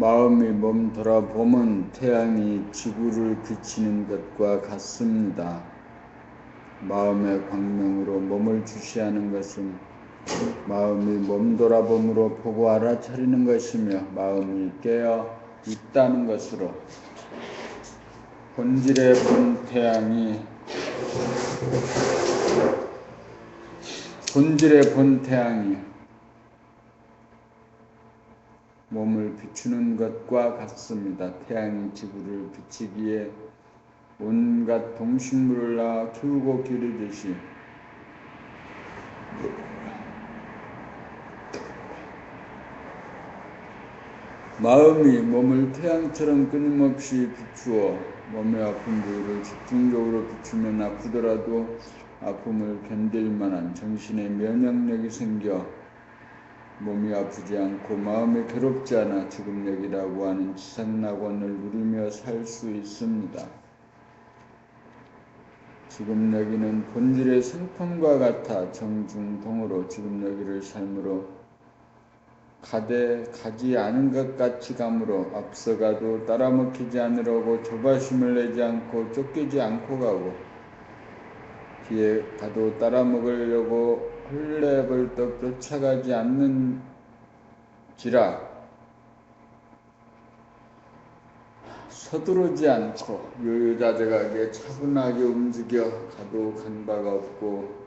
마음이 몸 돌아보면 태양이 지구를 비치는 것과 같습니다. 마음의 광명으로 몸을 주시하는 것은 마음이 몸 돌아봄으로 보고 알아차리는 것이며 마음이 깨어 있다는 것으로 본질의 본 태양이 몸을 비추는 것과 같습니다. 태양이 지구를 비치기에 온갖 동식물을 낳아 키우고 기르듯이 마음이 몸을 태양처럼 끊임없이 비추어 몸의 아픈 부위를 집중적으로 비추면 아프더라도 아픔을 견딜 만한 정신의 면역력이 생겨 몸이 아프지 않고 마음이 괴롭지 않아 지급력이라고 하는 지상낙원을 누리며 살 수 있습니다. 지급력이는 본질의 성품과 같아 정중동으로 지급력이를 삶으로 가지 않은 것 같이 감으로 앞서가도 따라먹히지 않으려고 조바심을 내지 않고 쫓기지 않고 가고 뒤에 가도 따라먹으려고 헐레벌떡 쫓아가지 않는지라 서두르지 않고 유유자적하게 차분하게 움직여 가도 간 바가 없고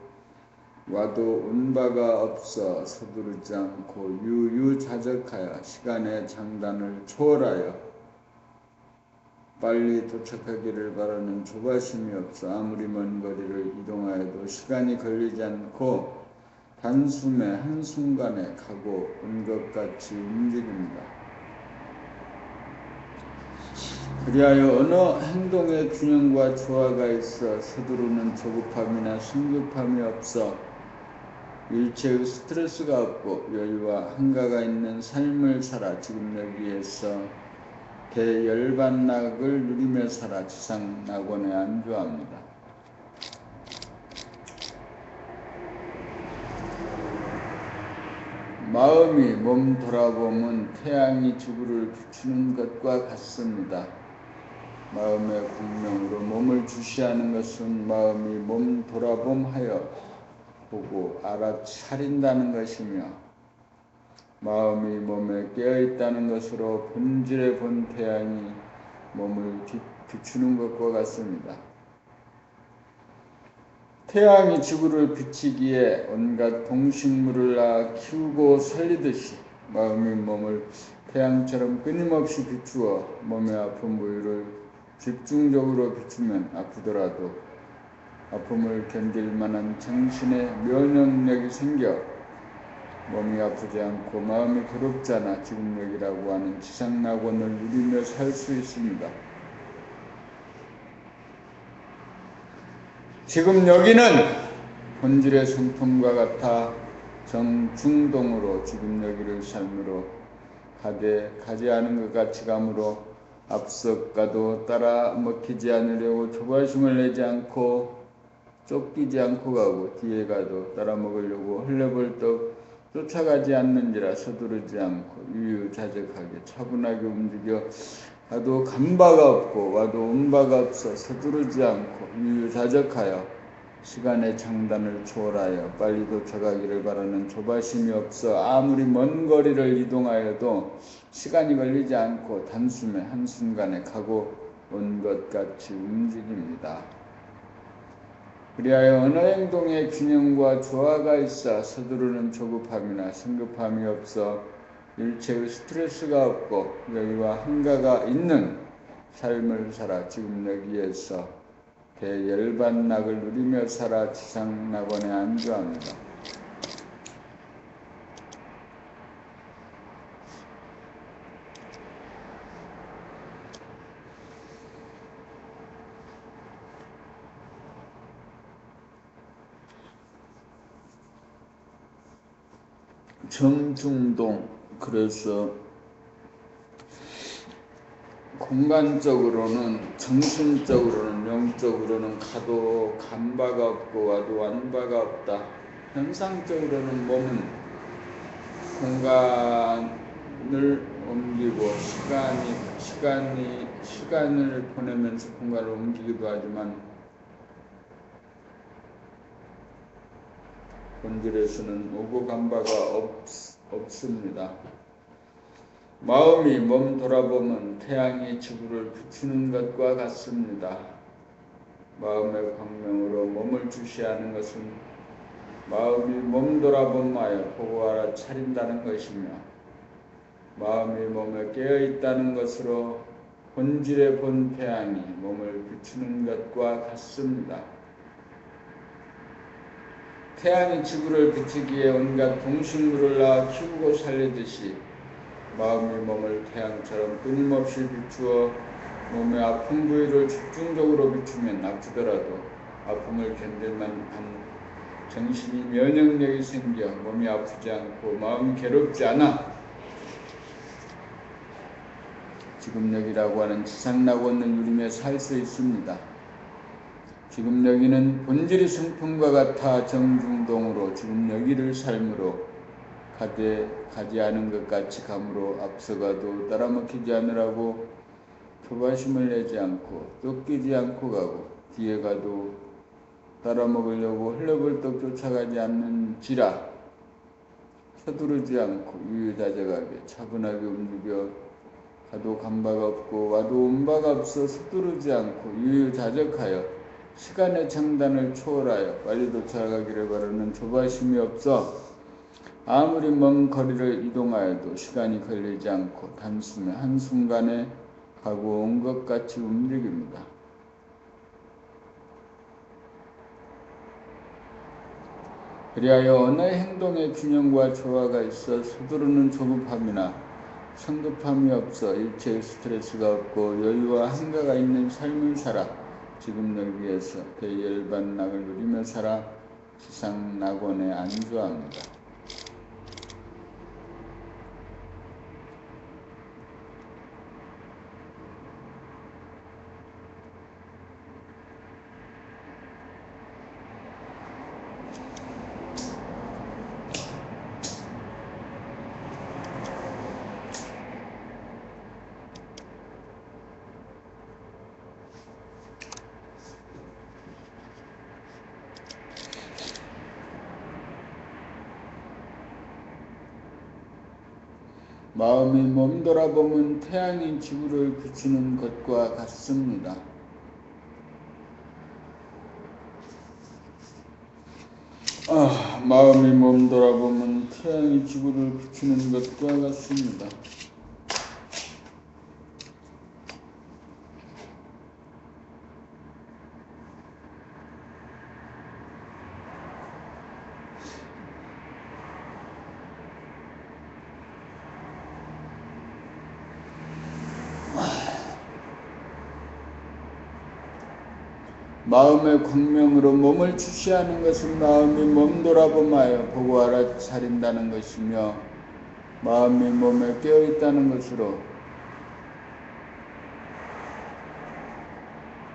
와도 온 바가 없어 서두르지 않고 유유자적하여 시간의 장단을 초월하여 빨리 도착하기를 바라는 조바심이 없어 아무리 먼 거리를 이동하여도 시간이 걸리지 않고 단숨에 한순간에 가고 온 것 같이 움직입니다. 그리하여 어느 행동에 균형과 조화가 있어 서두르는 조급함이나 성급함이 없어 일체의 스트레스가 없고 여유와 한가가 있는 삶을 살아 지금 여기에서 대열반락을 누리며 살아 지상낙원에 안주합니다. 마음이 몸 돌아보면 태양이 지구를 비추는 것과 같습니다. 마음의 광명으로 몸을 주시하는 것은 마음이 몸 돌아봄하여 보고 알아차린다는 것이며 마음이 몸에 깨어있다는 것으로 본질의 본 태양이 몸을 비추는 것과 같습니다. 태양이 지구를 비치기에 온갖 동식물을 낳아 키우고 살리듯이 마음이 몸을 태양처럼 끊임없이 비추어 몸의 아픈 부위를 집중적으로 비추면 아프더라도 아픔을 견딜 만한 정신의 면역력이 생겨 몸이 아프지 않고 마음이 괴롭지 않아 지급력이라고 하는 지상낙원을 누리며 살 수 있습니다. 지금 여기는 본질의 성품과 같아 정중동으로 지금 여기를 삶으로 가지 않은 것 같이 감으로 앞서 가도 따라 먹히지 않으려고 조바심을 내지 않고 쫓기지 않고 가고 뒤에 가도 따라 먹으려고 헐레벌떡 쫓아가지 않는지라 서두르지 않고 유유자적하게 차분하게 움직여 가도 간 바가 없고 와도 온 바가 없어 서두르지 않고 유유자적하여 시간의 장단을 초월하여 빨리 도착하기를 바라는 조바심이 없어 아무리 먼 거리를 이동하여도 시간이 걸리지 않고 단숨에 한순간에 가고 온 것 같이 움직입니다. 그리하여 어느 행동에 균형과 조화가 있어 서두르는 조급함이나 성급함이 없어 일체의 스트레스가 없고 여유와 한가가 있는 삶을 살아 지금 여기에서 대열반락을 누리며 살아 지상낙원에 안주합니다. 정중동, 그래서 공간적으로는 정신적으로는 영적으로는 가도 간 바가 없고 와도 완 바가 없다. 현상적으로는 몸은 옮기고 시간을 보내면서 공간을 옮기기도 하지만 본질에서는 오고 간 바가 없습니다. 마음이 몸 돌아보면 태양이 지구를 비추는 것과 같습니다. 마음의 광명으로 몸을 주시하는 것은 마음이 몸 돌아보마여 보고 알아차린다는 것이며 마음이 몸에 깨어있다는 것으로 본질의 본 태양이 몸을 비추는 것과 같습니다. 태양이 지구를 비추기에 온갖 동식물을 낳아 키우고 살리듯이 마음이 몸을 태양처럼 끊임없이 비추어 몸의 아픈 부위를 집중적으로 비추면 아프더라도 아픔을 견딜만 한 정신이 면역력이 생겨 몸이 아프지 않고 마음이 괴롭지 않아 지금력이라고 하는 지상낙원을 누리며 살 수 있습니다. 지금여기는 본질의 성품과 같아 정중동으로 지금여기를 삶으로 가지 않은 것 같이 감으로 앞서가도 따라먹히지 않으라고 조바심을 내지 않고 쫓기지 않고 가고 뒤에 가도 따라먹으려고 흘러벌떡 쫓아가지 않는지라 서두르지 않고 유유자적하게 차분하게 움직여 가도 간 바가 없고 와도 온 바가 없어 서두르지 않고 유유자적하여 시간의 장단을 초월하여 빨리 도착하기를 바라는 조바심이 없어 아무리 먼 거리를 이동하여도 시간이 걸리지 않고 단숨에 한순간에 가고 온 것 같이 움직입니다. 그리하여 언어의 행동에 균형과 조화가 있어 서두르는 조급함이나 성급함이 없어 일체의 스트레스가 없고 여유와 한가가 있는 삶을 살아 지금 여기에서 대열반락을 누리며 살아 지상낙원에 안주합니다. 마음이 몸 돌아보면 태양이 지구를 비추는 것과 같습니다. 마음이 몸 돌아보면 태양이 지구를 비추는 것과 같습니다. 마음의 광명으로 몸을 주시하는 것은 마음이 몸 돌아보마여 보고 알아차린다는 것이며 마음이 몸에 깨어있다는 것으로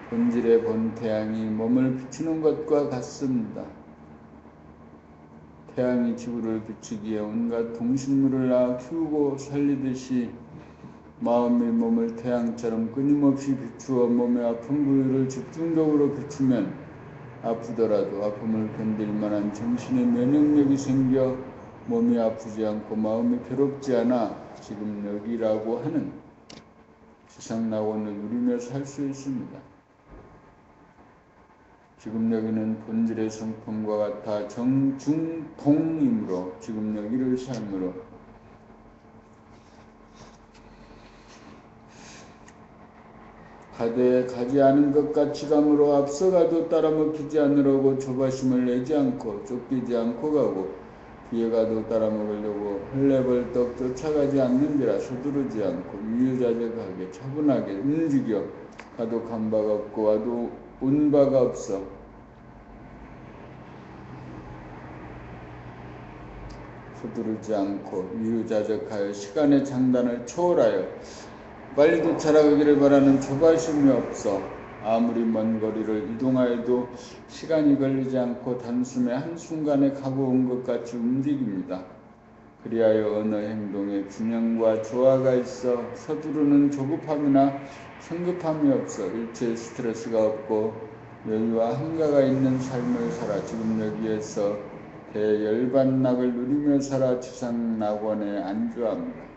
본질의 본 태양이 몸을 비추는 것과 같습니다. 태양이 지구를 비추기에 온갖 동식물을 낳아 키우고 살리듯이 마음이 몸을 태양처럼 끊임없이 비추어 몸의 아픈 부위를 집중적으로 비추면 아프더라도 아픔을 견딜 만한 정신의 면역력이 생겨 몸이 아프지 않고 마음이 괴롭지 않아 지금 여기라고 하는 지상낙원을 누리며 살 수 있습니다. 지금 여기는 본질의 성품과 같아 정중동이므로 지금 여기를 삶으로 가지 않은 것 같이 감으로 앞서가도 따라먹히지 않으려고 조바심을 내지 않고 쫓기지 않고 가고 뒤에 가도 따라먹으려고 헐레벌떡 쫓아가지 않는지라 서두르지 않고 유유자적하게 차분하게 움직여 가도 간 바가 없고 와도 온 바가 없어 서두르지 않고 유유자적하여 시간의 장단을 초월하여 빨리 도착하기를 바라는 조바심이 없어 아무리 먼 거리를 이동하여도 시간이 걸리지 않고 단숨에 한순간에 가고 온 것 같이 움직입니다. 그리하여 언어 행동에 균형과 조화가 있어 서두르는 조급함이나 성급함이 없어 일체의 스트레스가 없고 여유와 한가가 있는 삶을 살아 지금 여기에서 대열반락을 누리며 살아 지상낙원에 안주합니다.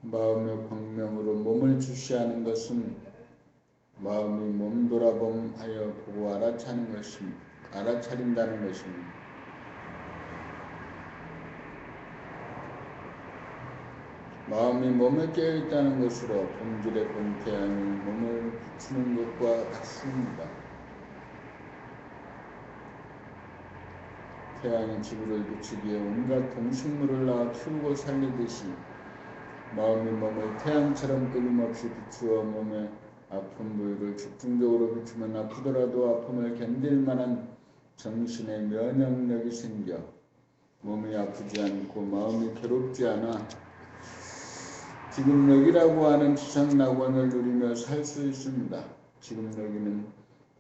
마음의 광명으로 몸을 주시하는 것은 마음이 몸돌아봄하여 보고 알아차린다는 것입니다. 마음이 몸에 깨어있다는 것으로 본질의 본태양이 몸을 비추는 것과 같습니다. 태양이 지구를 비추기에 온갖 동식물을 낳아 키우고 살리듯이 마음이 몸을 태양처럼 끊임없이 비추어 몸의 아픈 부위를 집중적으로 비추면 아프더라도 아픔을 견딜 만한 정신의 면역력이 생겨 몸이 아프지 않고 마음이 괴롭지 않아 지금 여기라고 하는 지상낙원을 누리며 살 수 있습니다. 지금 여기는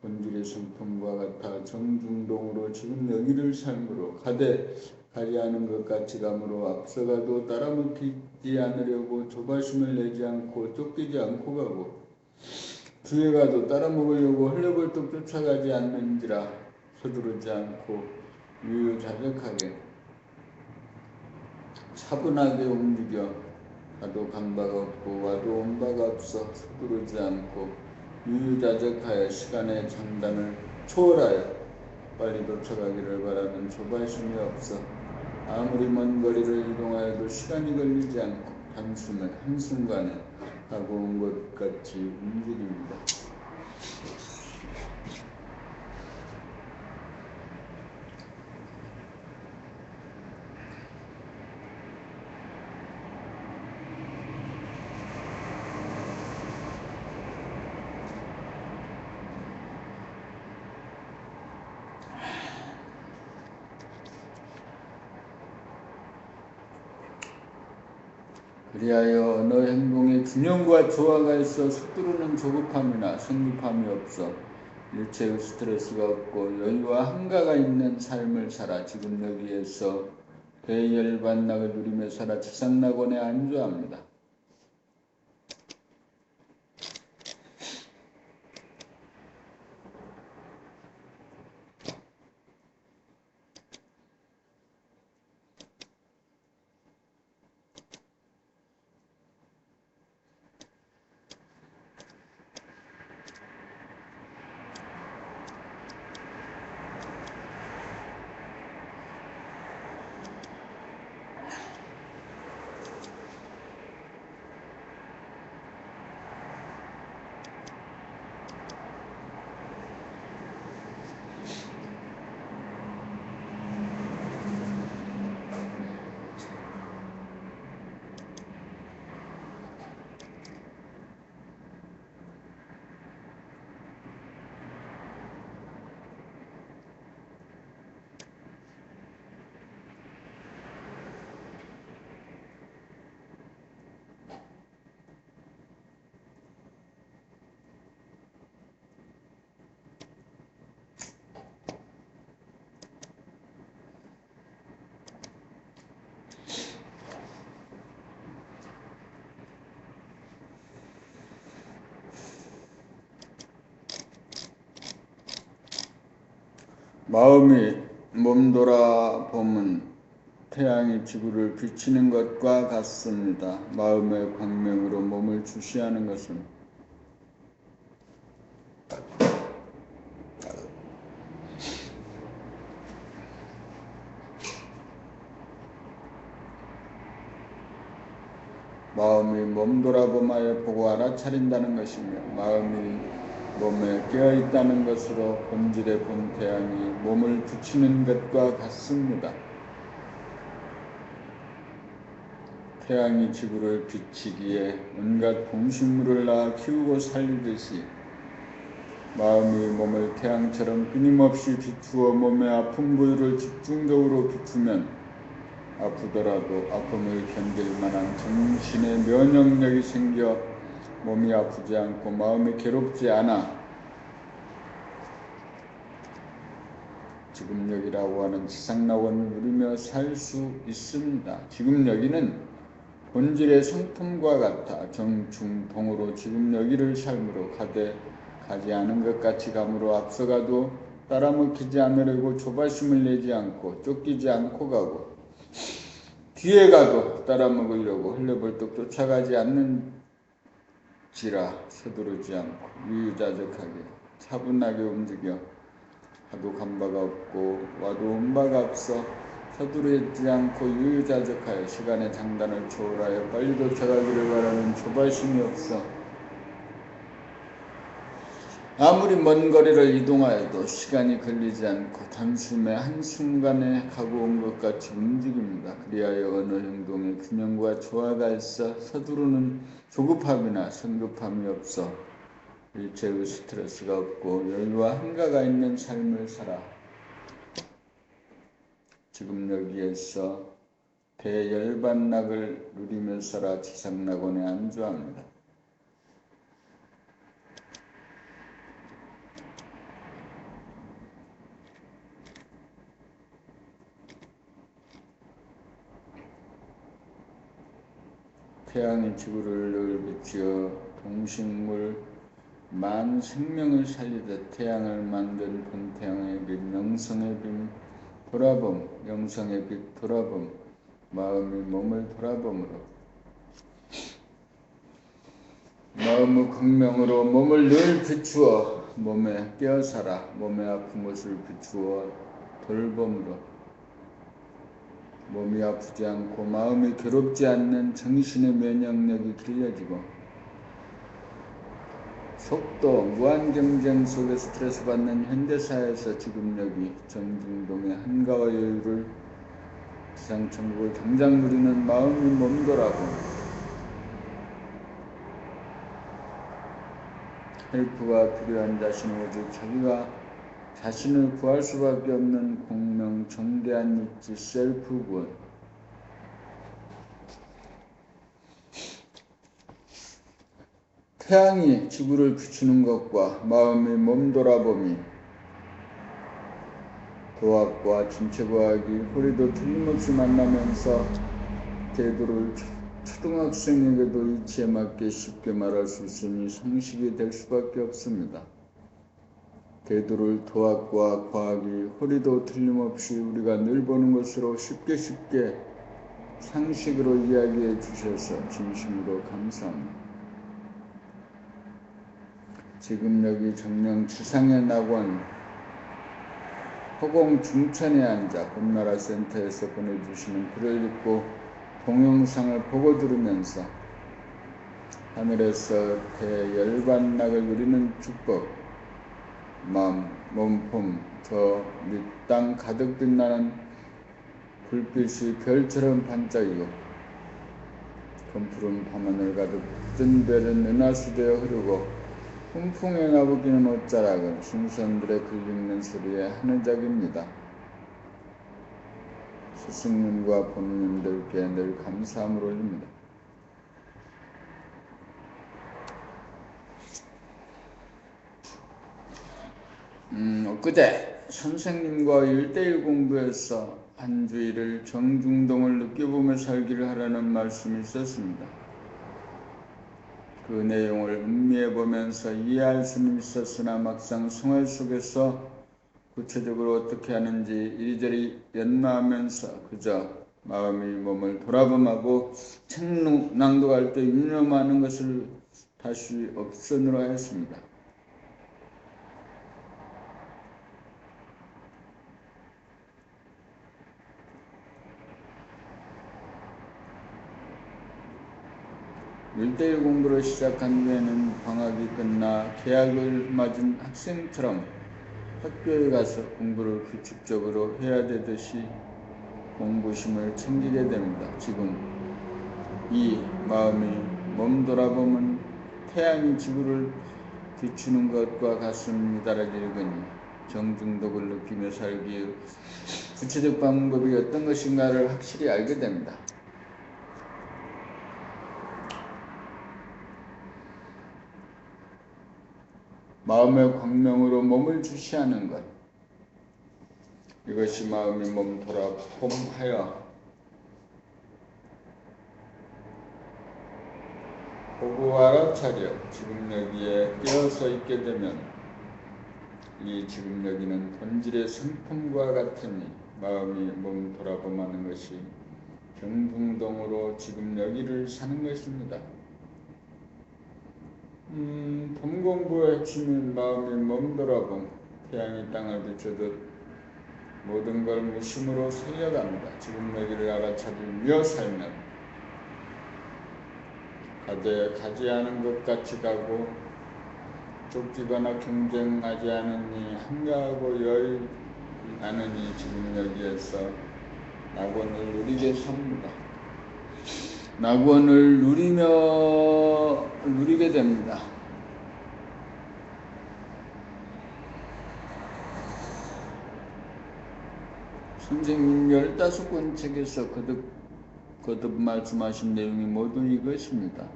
본질의 성품과 같아 정중동으로 지금 여기를 삶으로 가지 않은 것 같이 감으로 앞서가도 따라붙지 않으려고 조바심을 내지 않고 쫓기지 않고 가고 뒤에 가도 따라먹으려고 헐레벌떡 쫓아가지 않는지라 서두르지 않고 유유자적하게 차분하게 움직여 가도 간 바가 없고 와도 온 바가 없어 서두르지 않고 유유자적하여 시간의 장단을 초월하여 빨리 도착하기를 바라는 조바심이 없어 아무리 먼 거리를 이동하여도 시간이 걸리지 않고 단숨에 한순간에 가고 온 것 같이 움직입니다. 그리하여 언어 행동의 균형과 조화가 있어 서두르는 조급함이나 성급함이 없어 일체의 스트레스가 없고 여유와 한가가 있는 삶을 살아 지금 여기에서 대열반락을 누리며 살아 지상낙원에 안주합니다. 마음이 몸돌아봄은 태양이 지구를 비치는 것과 같습니다. 마음의 광명으로 몸을 주시하는 것은 마음이 몸돌아봄하여 보고 알아차린다는 것이며 마음이 몸에 깨어있다는 것으로 본질의 본태양이 몸을 붙이는 것과 같습니다. 태양이 지구를 비치기에 온갖 동식물을 낳아 키우고 살리듯이 마음이 몸을 태양처럼 끊임없이 비추어 몸의 아픈 부위를 집중적으로 비추면 아프더라도 아픔을 견딜 만한 정신의 면역력이 생겨 몸이 아프지 않고 마음이 괴롭지 않아 지금 여기라고 하는 지상낙원을 누리며 살 수 있습니다. 지금 여기는 본질의 성품과 같아 정중동으로 지금 여기를 삶으로 가지 않은 것 같이 감으로 앞서가도 따라먹히지 않으려고 조바심을 내지 않고 쫓기지 않고 가고 뒤에 가도 따라먹으려고 흘려벌떡 쫓아가지 않는지라 서두르지 않고 유유자적하게 차분하게 움직여 하도 간 바가 없고 와도 온 바가 없어 서두르지 않고 유유자적하여 시간의 장단을 초월하여 빨리 도착하기를 바라는 조바심이 없어 아무리 먼 거리를 이동하여도 시간이 걸리지 않고 단숨에 한순간에 가고 온 것 같이 움직입니다. 그리하여 언어 행동의 균형과 조화가 있어 서두르는 조급함이나 성급함이 없어 일체의 스트레스가 없고 여유와 한가가 있는 삶을 살아 지금 여기에서 대열반락을 누리며 살아 지상낙원에 안주합니다. 태양이 지구를 늘 비추어 동식물 만 생명을 살리듯 태양을 만든 본태양의 빛 영성의 빛 돌아봄 영성의 빛 돌아봄 마음이 몸을 돌아봄으로 마음의 광명으로 몸을 늘 비추어 몸에 깨어살아 몸의 아픈 것을 비추어 돌봄으로 몸이 아프지 않고 마음이 괴롭지 않는 정신의 면역력이 길러지고 속도, 무한경쟁 속에 스트레스 받는 현대사회에서 지금 여기 정중동의 한가와 여유를 지상천국을 당장 누리는 마음이 몸더라고 헬프가 필요한 자신은 오직 자기가 자신을 구할 수밖에 없는 공명 정대한 입지 셀프 구원 태양이 지구를 비추는 것과 마음이 몸돌아봄이 도학과 진체과학이 허리도 틀림없이 만나면서 대도를 초등학생에게도 이치에 맞게 쉽게 말할 수 있으니 상식이 될 수밖에 없습니다. 대도를 도학과 과학이 허리도 틀림없이 우리가 늘 보는 것으로 쉽게 상식으로 이야기해 주셔서 진심으로 감사합니다. 지금 여기 정령 지상의 낙원 허공 중천에 앉아 봄나라 센터에서 보내주시는 글을 읽고 동영상을 보고 들으면서 하늘에서 대열반락을 누리는 축복, 마음, 몸품, 저 밑 땅 가득 빛나는 불빛이 별처럼 반짝이고 검푸른 밤하늘 가득 뜬 별은 은하수되어 흐르고 훈풍에 나부기는 옷자락은 신선들의 글 읽는 소리의 하늘작입니다. 스승님과 부모님들께 늘 감사함을 올립니다. 엊그제 선생님과 1:1 공부에서 한 주일을 정중동을 느껴보며 살기를 하라는 말씀이 있었습니다. 그 내용을 음미해보면서 이해할 수는 있었으나 막상 생활 속에서 구체적으로 어떻게 하는지 이리저리 연마하면서 그저 마음이 몸을 돌아봄하고 책 낭독할 때 유념하는 것을 다시 업선으로 했습니다. 일대일 공부를 시작한 후에는 방학이 끝나 개학을 맞은 학생처럼 학교에 가서 공부를 규칙적으로 해야 되듯이 공부심을 챙기게 됩니다. 지금 이 마음이 몸 돌아보면 태양이 지구를 비추는 것과 같습니다를 읽으니 정중독을 느끼며 살기의 구체적 방법이 어떤 것인가를 확실히 알게 됩니다. 마음의 광명으로 몸을 주시하는 것, 이것이 마음이 몸 돌아봄하여 보고 알아차려 지금 여기에 깨어서 있게 되면 이 지금 여기는 본질의 성품과 같으니 마음이 몸 돌아봄하는 것이 경풍동으로 지금 여기를 사는 것입니다. 봄 공부의 핵심인 마음이 몸 돌아봄, 태양이 땅을 비추듯 모든 걸 무심으로 살려갑니다. 지금 여기를 알아차리며 살면 가지 않은 것 같이 가고 쫓기거나 경쟁하지 않으니 한가하고 여유 않으니 지금 여기에서 낙원을 누리게 삽니다. 낙원을 누리게 됩니다. 선생님 15권 책에서 거듭 말씀하신 내용이 모두 이것입니다.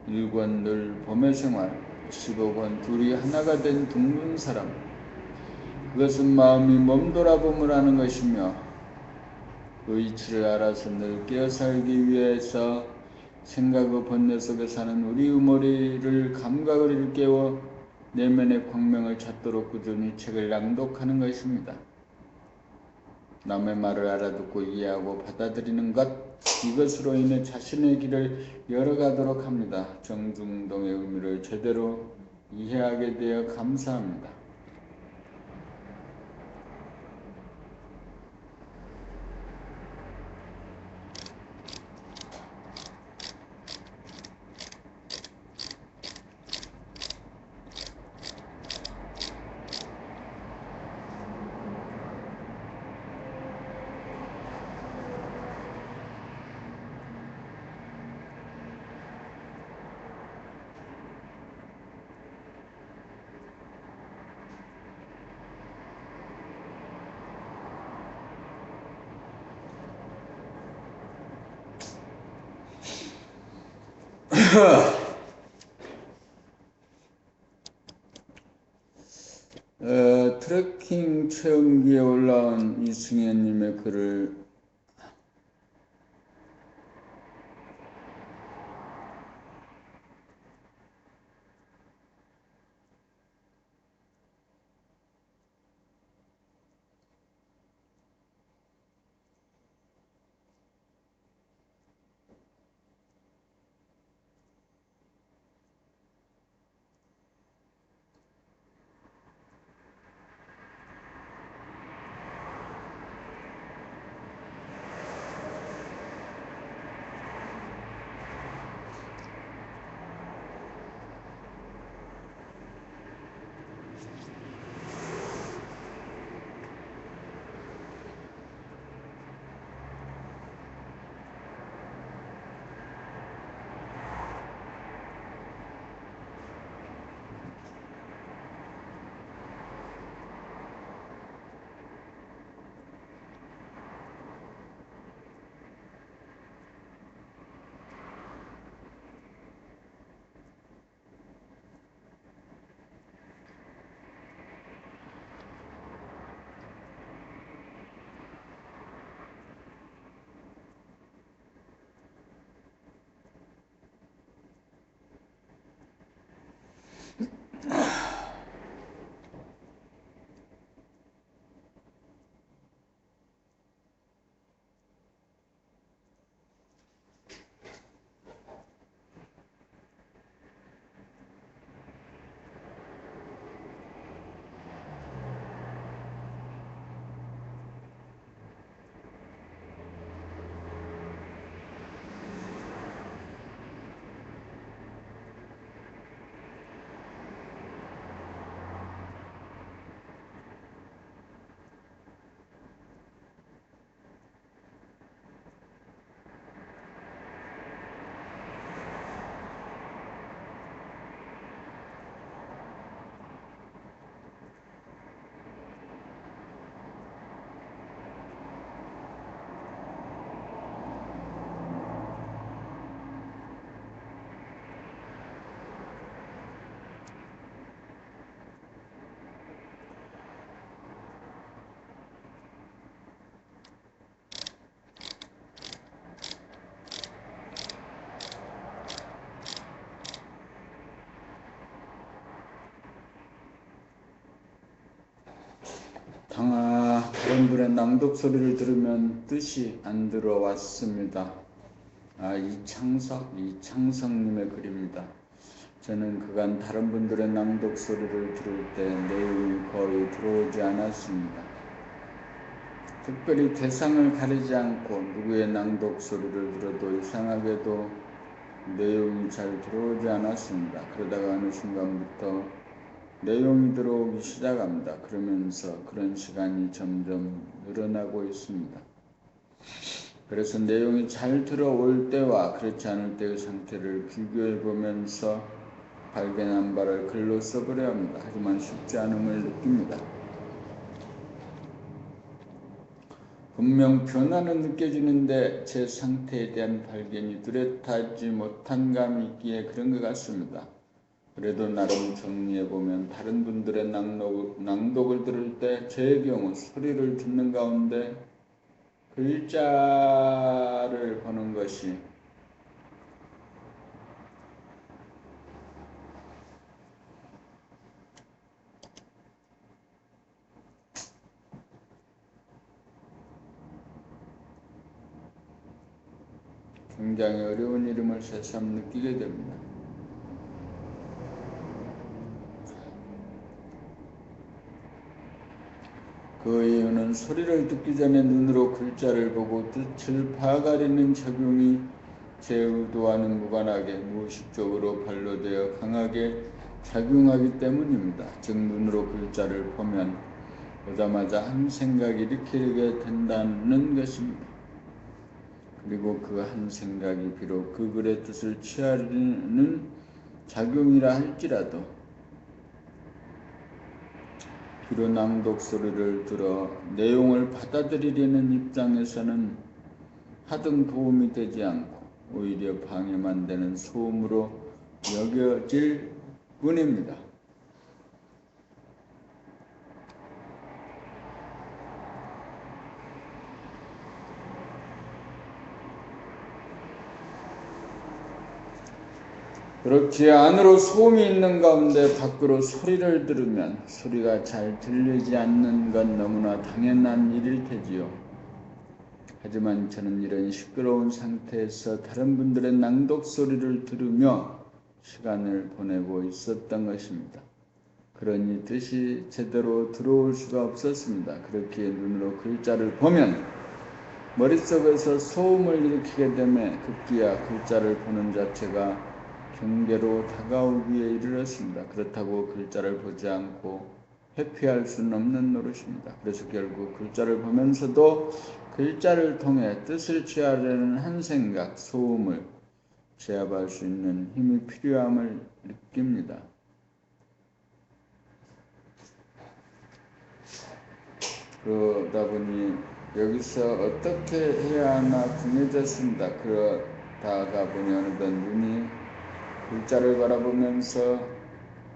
1권 늘 봄의 생활, 15권 둘이 하나가 된 둥근 사람, 그것은 마음이 몸 돌아봄을 하는 것이며 그 이치를 알아서 늘 깨어 살기 위해서 생각의 번뇌 속에 사는 우리 머리를 감각을 일깨워 내면의 광명을 찾도록 꾸준히 책을 낭독하는 것입니다. 남의 말을 알아듣고 이해하고 받아들이는 것, 이것으로 인해 자신의 길을 열어가도록 합니다. 정중동의 의미를 제대로 이해하게 되어 감사합니다. 트레킹 체험기에 올라온 이승현님의 글을 여러분들의 낭독 소리를 들으면 뜻이 안 들어왔습니다. 이창석님의 글입니다. 저는 그간 다른 분들의 낭독 소리를 들을 때 내용이 거의 들어오지 않았습니다. 특별히 대상을 가리지 않고 누구의 낭독 소리를 들어도 이상하게도 내용이 잘 들어오지 않았습니다. 그러다가 어느 순간부터 내용이 들어오기 시작합니다. 그러면서 그런 시간이 점점 늘어나고 있습니다. 그래서 내용이 잘 들어올 때와 그렇지 않을 때의 상태를 비교해 보면서 발견한 바를 글로 써보려 합니다. 하지만 쉽지 않음을 느낍니다. 분명 변화는 느껴지는데 제 상태에 대한 발견이 뚜렷하지 못한 감이 있기에 그런 것 같습니다. 그래도 나름 정리해보면 다른 분들의 낭독을 들을 때 제 경우 소리를 듣는 가운데 글자를 보는 것이 굉장히 어려운 일임을 새삼 느끼게 됩니다. 그 이유는 소리를 듣기 전에 눈으로 글자를 보고 뜻을 파악하려는 적용이 제 의도와는 무관하게 무의식적으로 발로되어 강하게 작용하기 때문입니다. 즉 눈으로 글자를 보면 보자마자 한 생각이 일으키게 된다는 것입니다. 그리고 그 한 생각이 비록 그 글의 뜻을 취하려는 작용이라 할지라도 귀로 낭독 소리를 들어 내용을 받아들이려는 입장에서는 하등 도움이 되지 않고 오히려 방해만 되는 소음으로 여겨질 뿐입니다. 그렇게 안으로 소음이 있는 가운데 밖으로 소리를 들으면 소리가 잘 들리지 않는 건 너무나 당연한 일일 테지요. 하지만 저는 이런 시끄러운 상태에서 다른 분들의 낭독 소리를 들으며 시간을 보내고 있었던 것입니다. 그러니 뜻이 제대로 들어올 수가 없었습니다. 그렇기에 눈으로 글자를 보면 머릿속에서 소음을 일으키게 되며 급기야 글자를 보는 자체가 경계로 다가오기에 이르렀습니다. 그렇다고 글자를 보지 않고 회피할 수는 없는 노릇입니다. 그래서 결국 글자를 보면서도 글자를 통해 뜻을 취하려는 한 생각, 소음을 제압할 수 있는 힘이 필요함을 느낍니다. 그러다 보니 여기서 어떻게 해야 하나 궁해졌습니다. 그러다가 보니 어느덧 눈이 글자를 바라보면서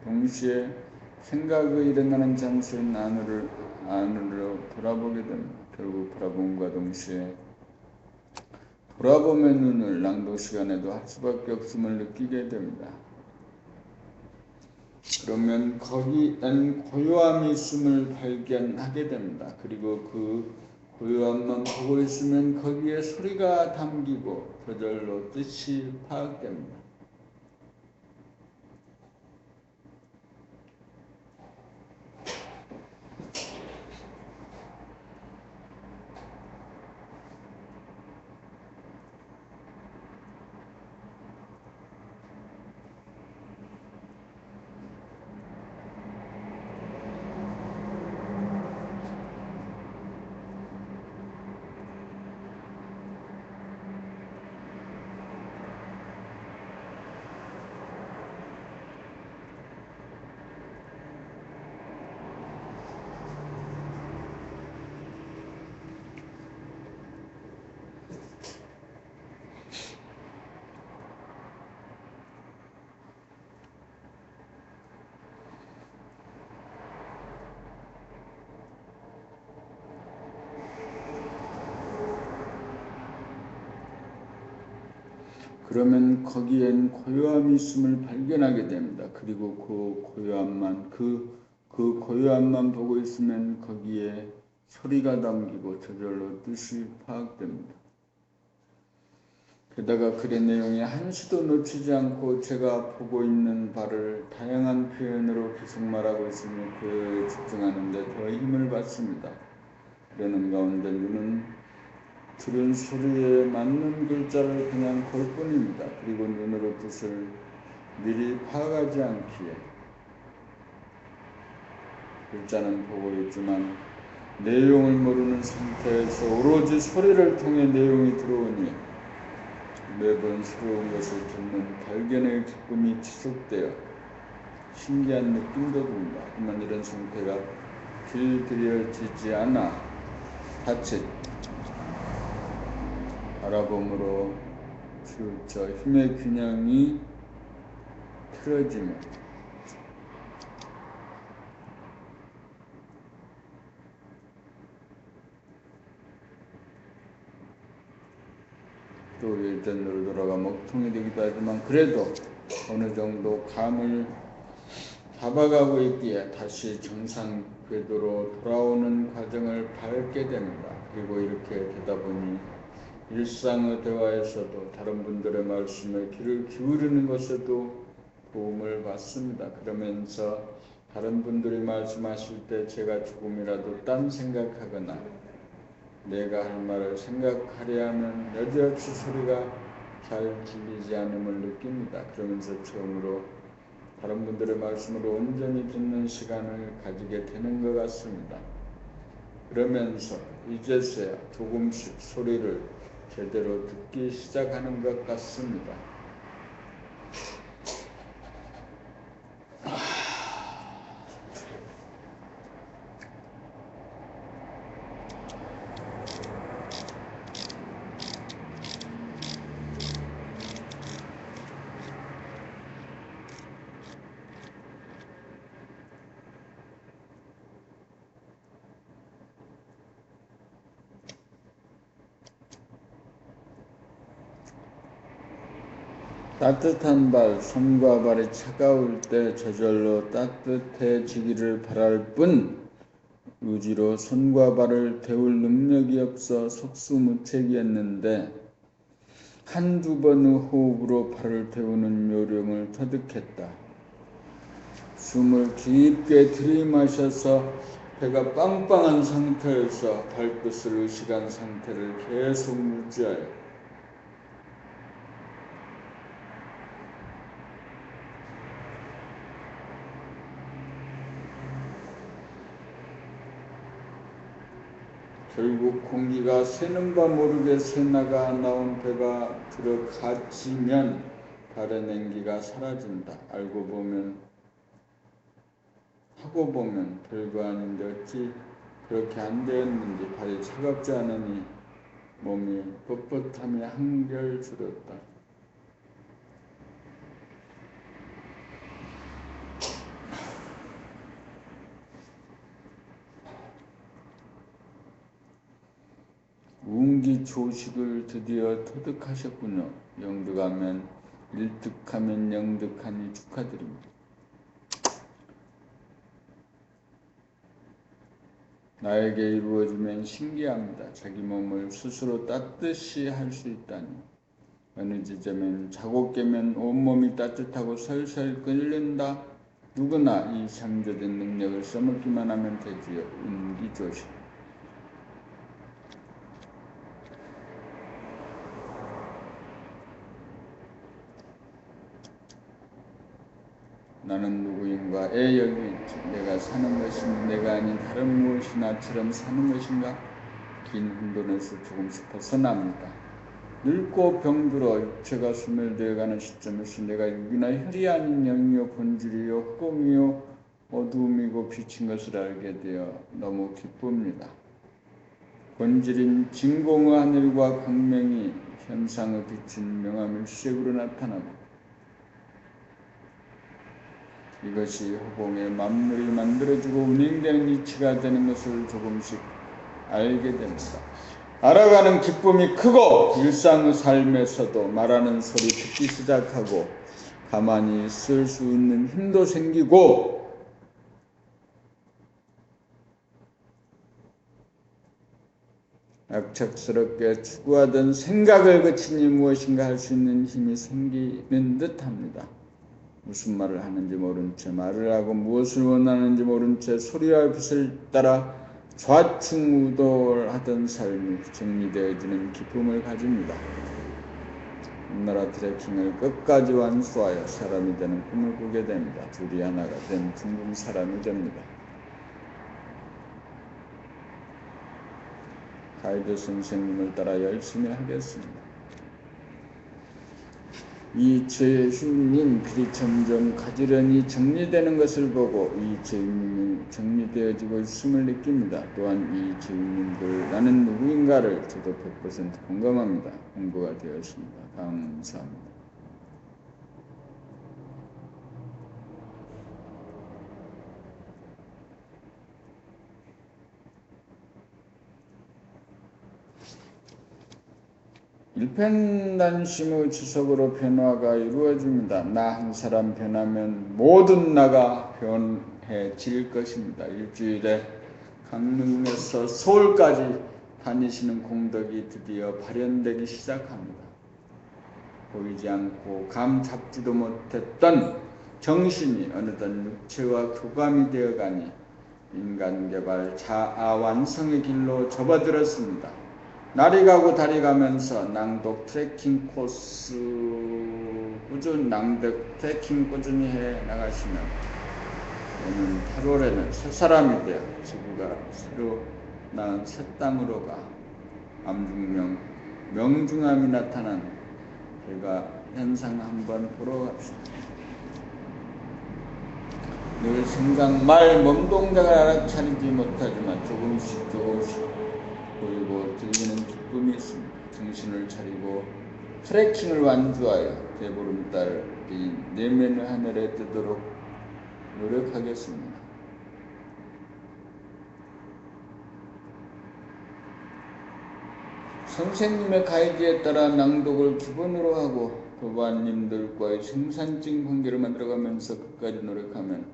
동시에 생각의 일어나는 장소인 안으로 돌아보게 됩니다. 결국 바라봄과 동시에 돌아보며 눈을 낭독 시간에도 할 수밖에 없음을 느끼게 됩니다. 그러면 거기엔 고요함이 있음을 발견하게 됩니다. 그리고 그 고요함만 보고 있으면 거기에 소리가 담기고 저절로 뜻이 파악됩니다. 그러면 거기엔 고요함이 있음을 발견하게 됩니다. 그리고 그 고요함만 보고 있으면 거기에 소리가 담기고 저절로 뜻이 파악됩니다. 게다가 글의 내용에 한시도 놓치지 않고 제가 보고 있는 바를 다양한 표현으로 계속 말하고 있으며 그에 집중하는데 더 힘을 받습니다. 그러는 가운데 눈은 들은 소리에 맞는 글자를 그냥 볼 뿐입니다. 그리고 눈으로 뜻을 미리 파악하지 않기에 글자는 보고 있지만 내용을 모르는 상태에서 오로지 소리를 통해 내용이 들어오니 매번 새로운 것을 듣는 발견의 기쁨이 지속되어 신기한 느낌도 듭니다. 하지만 이런 상태가 길들여지지 않아 자칫 바라봄으로 저 힘의 균형이 틀어지며 또 예전으로 돌아가 먹통이 되기도 하지만 그래도 어느 정도 감을 잡아가고 있기에 다시 정상 궤도로 돌아오는 과정을 밟게 됩니다. 그리고 이렇게 되다 보니 일상의 대화에서도 다른 분들의 말씀에 귀를 기울이는 것에도 도움을 받습니다. 그러면서 다른 분들이 말씀하실 때 제가 조금이라도 딴 생각하거나 내가 할 말을 생각하려 하면 여지없이 소리가 잘 들리지 않음을 느낍니다. 그러면서 처음으로 다른 분들의 말씀을 온전히 듣는 시간을 가지게 되는 것 같습니다. 그러면서 이제서야 조금씩 소리를 제대로 듣기 시작하는 것 같습니다. 따뜻한 발, 손과 발이 차가울 때 저절로 따뜻해지기를 바랄 뿐 의지로 손과 발을 데울 능력이 없어 속수무책이었는데 한두 번의 호흡으로 발을 데우는 요령을 터득했다. 숨을 깊게 들이마셔서 배가 빵빵한 상태에서 발끝을 의식한 상태를 계속 유지하여 결국 공기가 새는 바 모르게 새나가 나온 배가 들어갇히면 발의 냉기가 사라진다. 하고 보면 별거 아닌데 어찌 그렇게 안 되었는지 발이 차갑지 않으니 몸이 뻣뻣함이 한결 줄었다. 운기초식을 드디어 터득하셨군요. 영득하면 일득하면 영득하니 축하드립니다. 나에게 이루어지면 신기합니다. 자기 몸을 스스로 따뜻이 할 수 있다니. 어느 지점엔 자고 깨면 온몸이 따뜻하고 설설 끓는다. 누구나 이 창조된 능력을 써먹기만 하면 되지요. 운기조식. 나는 누구인가? 여기 있지. 내가 사는 것이 내가 아닌 다른 무엇이나처럼 사는 것인가? 긴 혼돈에서 조금씩 벗어납니다. 늙고 병들어 육체가 소멸되어가는 시점에서 내가 육이나 혈이 아닌 영이요 본질이요 허공이요 어두움이고 빛인 것을 알게 되어 너무 기쁩니다. 본질인 진공의 하늘과 광명이 현상의 빛인 명암일색으로 나타나고 이것이 허공의 만물이 만들어지고 운행되는 이치가 되는 것을 조금씩 알게 됩니다. 알아가는 기쁨이 크고 일상의 삶에서도 말하는 소리 듣기 시작하고 가만히 있을 수 있는 힘도 생기고 악착스럽게 추구하던 생각을 거치니 무엇인가 할 수 있는 힘이 생기는 듯합니다. 무슨 말을 하는지 모른 채 말을 하고 무엇을 원하는지 모른 채 소리와 빛을 따라 좌충우돌하던 삶이 정리되어지는 기쁨을 가집니다. 나라 트레킹을 끝까지 완수하여 사람이 되는 꿈을 꾸게 됩니다. 둘이 하나가 된 둥근 사람이 됩니다. 가이드 선생님을 따라 열심히 하겠습니다. 이 죄흉님들이 점점 가지런히 정리되는 것을 보고 이 죄흉님이 정리되어지고 있음을 느낍니다. 또한 이 죄흉님들 나는 누구인가를 저도 100% 공감합니다. 공부가 되었습니다. 감사합니다. 일편단심의 지속으로 변화가 이루어집니다. 나 한 사람 변하면 모든 나가 변해질 것입니다. 일주일에 강릉에서 서울까지 다니시는 공덕이 드디어 발현되기 시작합니다. 보이지 않고 감 잡지도 못했던 정신이 어느덧 육체와 교감이 되어가니 인간개발 자아 완성의 길로 접어들었습니다. 날이 가고 달이 가면서 낭독 트레킹 코스 꾸준히 해 나가시면 오는 8월에는 새 사람이 되어 지구가 새로 낳은 새 땅으로 가 암중명 명중함이 나타난 제가 현상 한번 보러 갑시다. 늘 생각 말 몸동작을 알아차리지 못하지만 조금씩 보이고 들리는 기쁨이 있습니다. 정신을 차리고 트레킹을 완주하여 대보름달이 내면의 하늘에 뜨도록 노력하겠습니다. 선생님의 가이드에 따라 낭독을 기본으로 하고 도반님들과의 생산적인 관계를 만들어가면서 끝까지 노력하면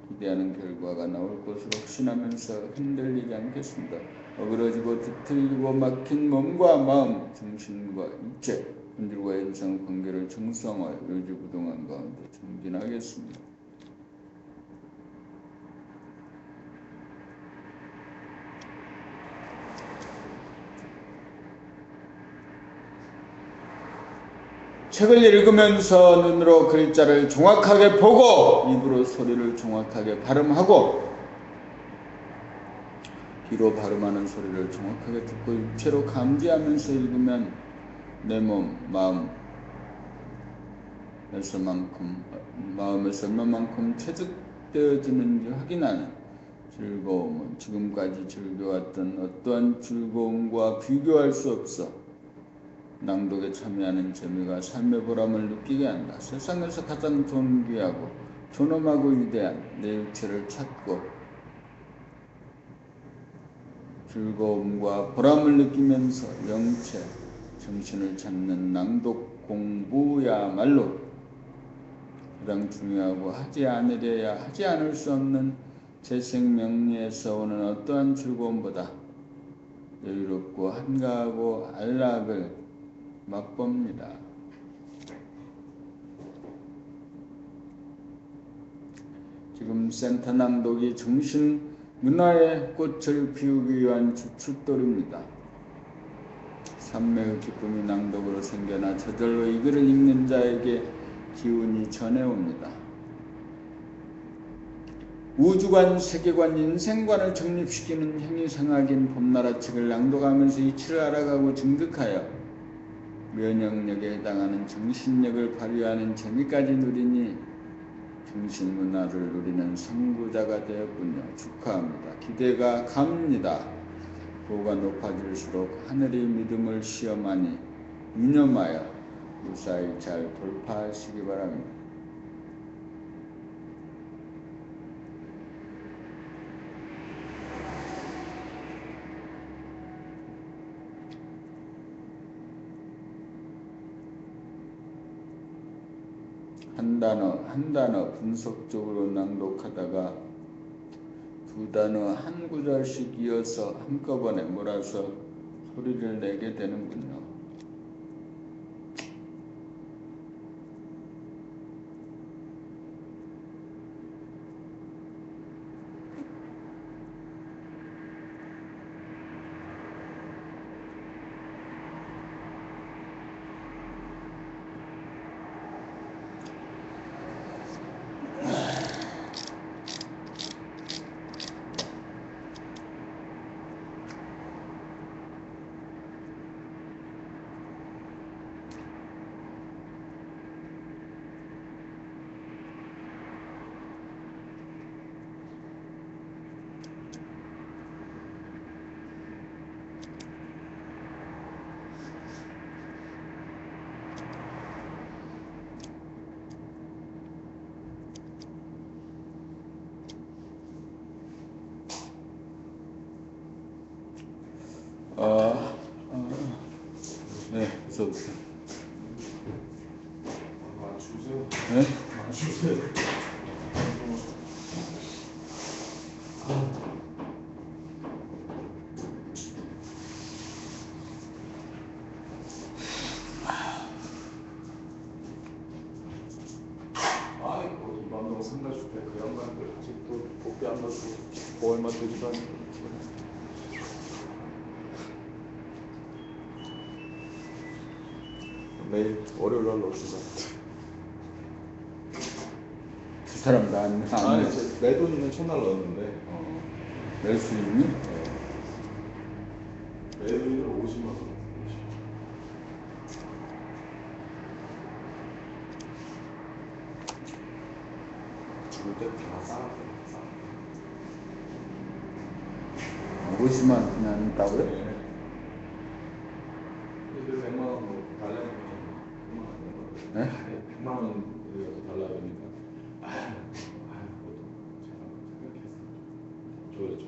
기대하는 결과가 나올 것으로 확신하면서 흔들리지 않겠습니다. 어그러지고 뒤틀리고 막힌 몸과 마음, 정신과 육체, 본질과 현상 관계를 정상화해 요지부동한 가운데 정진하겠습니다. 책을 읽으면서 눈으로 글자를 정확하게 보고 입으로 소리를 정확하게 발음하고 귀로 발음하는 소리를 정확하게 듣고 육체로 감지하면서 읽으면 내 몸, 마음에서 얼마만큼 체득되어지는지 확인하는 즐거움은 지금까지 즐겨왔던 어떠한 즐거움과 비교할 수 없어 낭독에 참여하는 재미가 삶의 보람을 느끼게 한다. 세상에서 가장 존귀하고 존엄하고 위대한 내 육체를 찾고 즐거움과 보람을 느끼면서 영체, 정신을 찾는 낭독 공부야말로 가장 중요하고 하지 않으려야 하지 않을 수 없는 재생명리에서 오는 어떠한 즐거움보다 여유롭고 한가하고 안락을 맛봅니다. 지금 센터 낭독이 정신 문화의 꽃을 피우기 위한 주춧돌입니다. 산매의 기쁨이 낭독으로 생겨나 저절로 이 글을 읽는 자에게 기운이 전해옵니다. 우주관, 세계관, 인생관을 정립시키는 형이상학인 봄나라 책을 낭독하면서 이치를 알아가고 증득하여 면역력에 해당하는 정신력을 발휘하는 재미까지 누리니 정신문화를 누리는 선구자가 되었군요. 축하합니다. 기대가 갑니다. 도가 높아질수록 하늘이 믿음을 시험하니 유념하여 무사히 잘 돌파하시기 바랍니다. 한 단어 분석적으로 낭독하다가 두 단어 한 구절씩 이어서 한꺼번에 몰아서 소리를 내게 되는군요. 네, 어서오세요. 맞추세요. 네? 맞추세요. 아이고, 이만동 상가주택 그 양반들 아직도 복비 안 받고 뭐 얼마 되지도 않고. 내일 월요일 날 넣읍시다. 두 사람 다 안 아니, 내. 내 돈은 첫날 넣었는데 낼 수 있니? 내 돈으로 50만 원. 죽을 때 다 쌓았대. 50만 그냥 있다고요? 네. 이들 100만 원 뭐 달라니까 100만 원. 네? 100만 원 달라 그러니까 그것도 생각했어. 줘.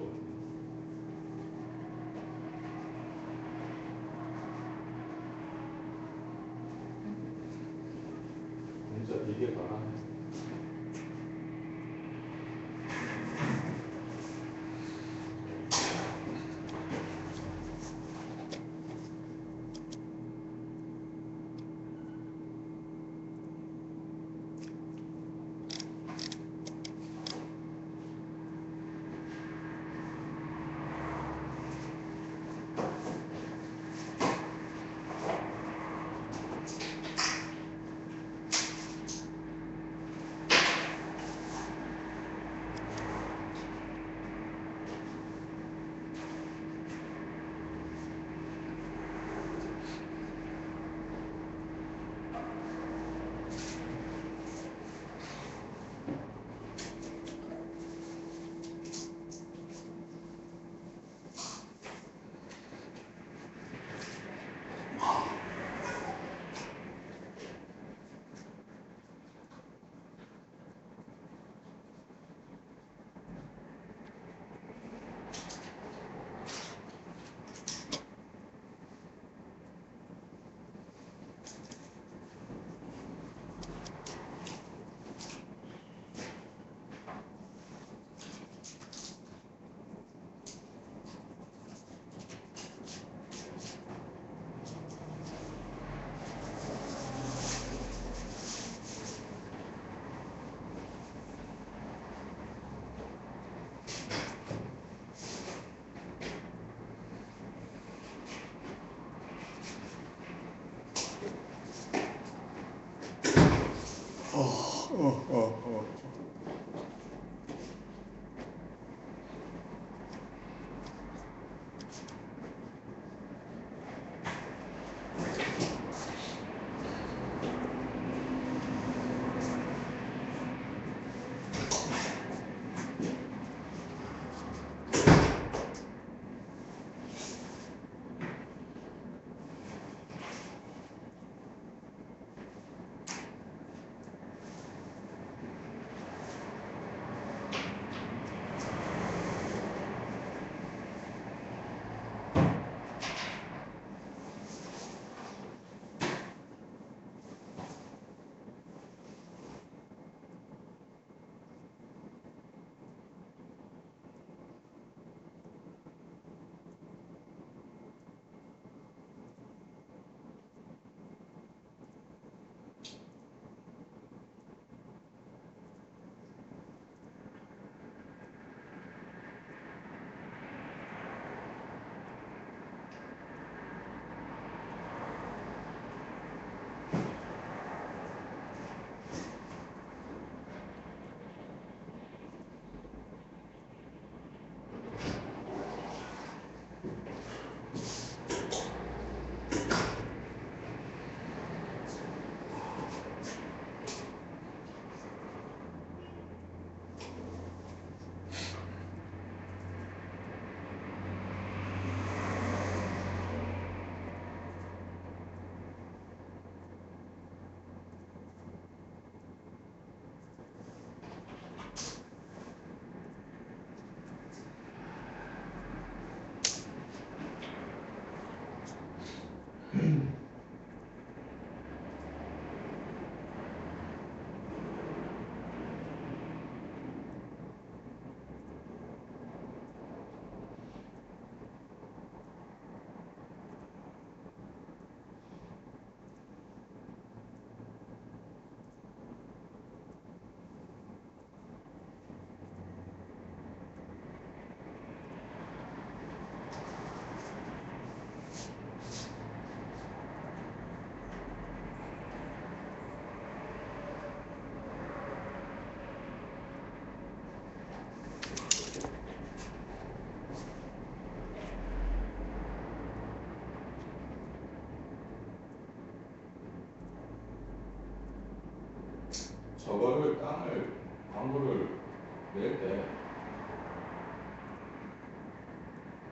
낼 때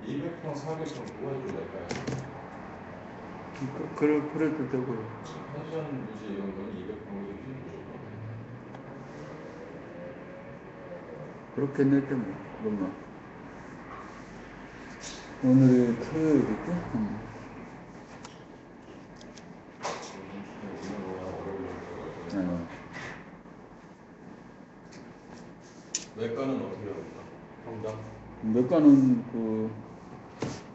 200평, 400평 누가 해도 낼까요? 그래도 되고요. 펜션 부지 이런 건 200평으로 좀 무조건. 그렇게 낼때 뭐. 그러면 오늘이 토요일이지? 네. 매가는 어떻게 합니까? 평당? 매가는 그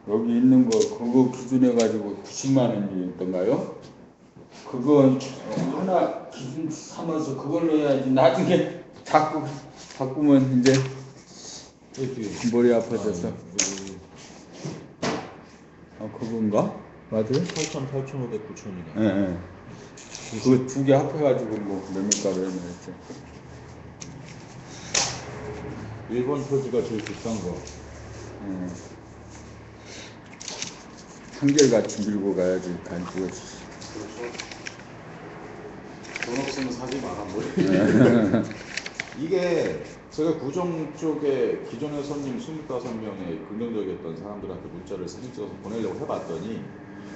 여기 있는 거 그거 기준해 가지고 90만 원이었던가요? 그거 하나 기준 삼아서 그걸로 해야지. 나중에 자꾸 바꾸면 이제 머리 아파져서. 그건가? 맞아요? 8,500, 9,000이네. 예, 예. 그거 두 개 합해가지고 뭐 매매가로 해놔야지. 일본 토지가 제일 비싼 거. 한결같이 밀고 가야지 간지가. 그렇죠. 돈 없으면 사지 마라 뭐. 이게 제가 구정 쪽에 기존의 손님 25명의 긍정적이었던 사람들한테 문자를 사진 찍어서 보내려고 해봤더니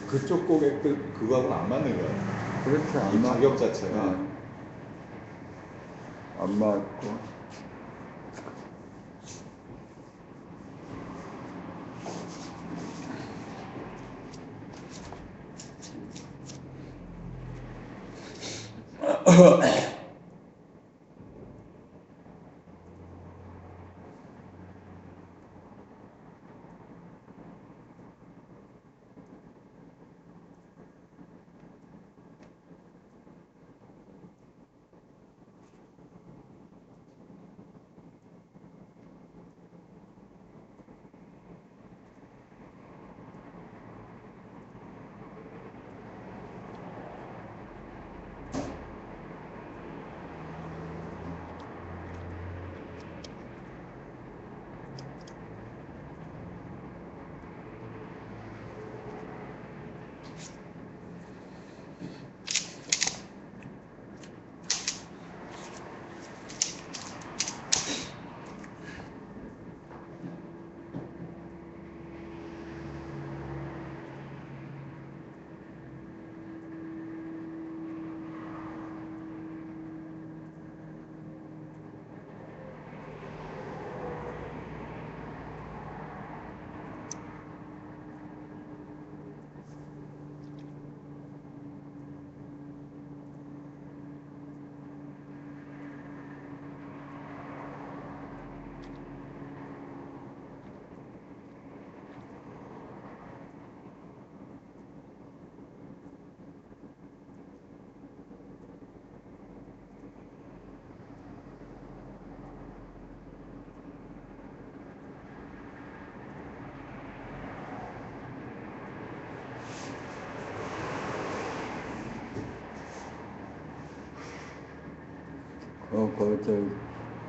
그쪽 고객들 그거하고는 안 맞는 거야. 그렇죠. 이 가격 자체가. 안 맞고.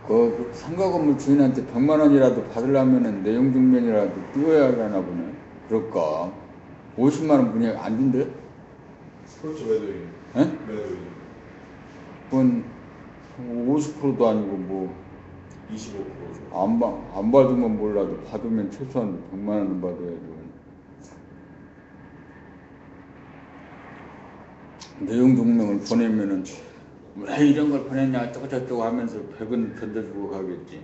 그 상가 건물 주인한테 100만 원이라도 받으려면은 내용 증명이라도 띄워야 하나 보네. 그럴까? 50만 원 그냥 안 준대? 그렇죠. 매도인. 에? 매도인. 그건 50%도 아니고 뭐 25%죠. 안 받으면 몰라도 받으면 최소한 100만 원은 받아야죠. 내용 증명을 보내면은 왜 이런 걸 보냈냐 어쩌고저쩌고 하면서 100은 던져주고 가겠지.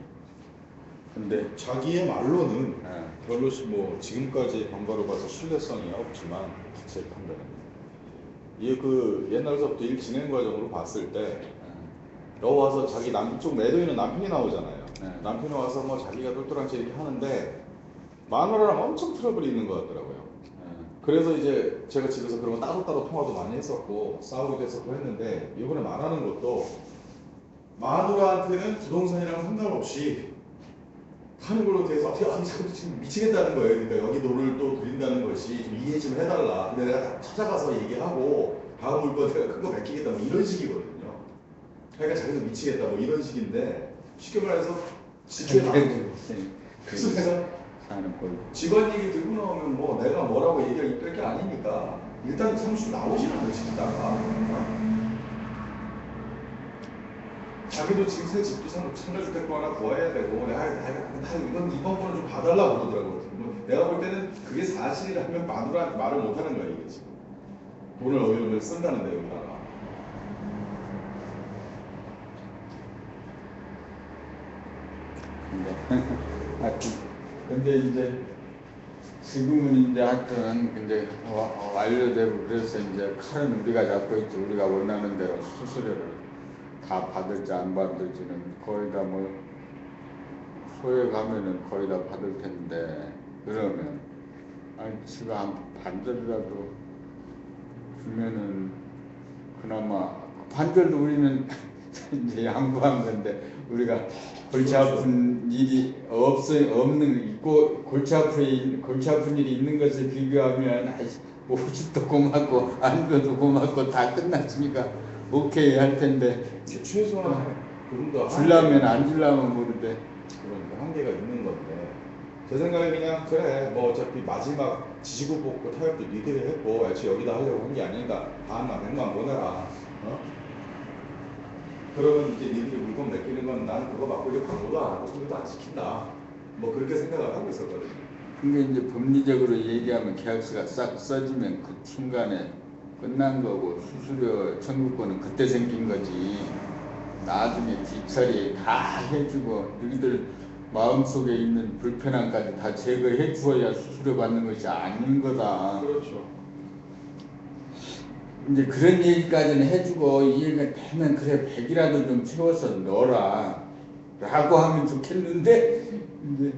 근데 자기의 말로는 예. 별로 뭐 지금까지 경과로 봐서 신뢰성이 없지만 제 판단은 이게 그 옛날서부터 일 진행 과정으로 봤을 때 와서 자기 남쪽 매도인은 남편이 나오잖아요. 남편이 와서 뭐 자기가 똘똘한지 이렇게 하는데 마누라랑 엄청 트러블이 있는 것 같더라고요. 그래서 이제 제가 집에서 그런 거 따로따로 통화도 많이 했었고 싸우기도 했었고 했는데 이번에 말하는 것도 마누라한테는 부동산이랑 상관없이 하는 걸로 돼서 지금 미치겠다는 거예요. 그러니까 여기 돈을 또 드린다는 것이 좀 이해 좀 해달라. 근데 내가 찾아가서 얘기하고 다음 물건 내가 큰 거 맡기겠다 뭐 이런 식이거든요. 그러니까 자기도 미치겠다 뭐 이런 식인데 쉽게 말해서 집에 나오고 그래서 내가 직원 얘기 들고 나오면 뭐 내가 뭐라고 얘기할 게 아니니까 일단 사무실 나오지는 않아요. 집다가 자기도 지금 새 집도 상가주택도 하나 구해야 되고 내가 이건 이번 거는 좀 봐달라고 그러더라고요. 내가 볼 때는 그게 사실이라면 마누라한테 말을 못하는 거야 이게 지금. 돈을 어디로 쓴다는데 여기다가. 근데 이제 지금은 이제 하여튼 이제 완료되고 그래서 이제 칼은 우리가 잡고 있지. 우리가 원하는 대로 수수료를 다 받을지 안 받을지는 거의 다 뭐 소에 가면은 거의 다 받을 텐데 그러면 아니 지금 한 반절이라도 주면은 그나마 반절도 우리는 이제 양보한 건데 우리가 골치 아픈 일이 없고 골치 아픈 일이 있는 것을 비교하면 뭐 후식도 고맙고 안겨도 고맙고 다 끝났으니까 오케이 할 텐데 최소한 좀더 줄라면 안 줄라면 모르는데 그러니까 한계가 있는 건데 제 생각에 그냥 그래 뭐 어차피 마지막 지지고 뽑고 타협도 니들이 했고 애초에 여기다 하려고 한 게 아니니까 반만 100만 보내라. 그러면 이제 니들이 물건 맡기는 건 나는 그거 받고 이제 광고도 안 하고 소리도 안 시킨다. 뭐 그렇게 생각을 하고 있었거든요. 근데 이제 법리적으로 얘기하면 계약서가 싹 써지면 그 순간에 끝난 거고 수수료 청구권은 그때 생긴 거지. 나중에 뒤처리 다 해주고 너희들 마음속에 있는 불편함까지 다 제거해 주어야 수수료 받는 것이 아닌 거다. 그렇죠. 이제 그런 얘기까지는 해주고 이 얘기가 되면 그래 100이라도 좀 채워서 넣어라 라고 하면 좋겠는데 이제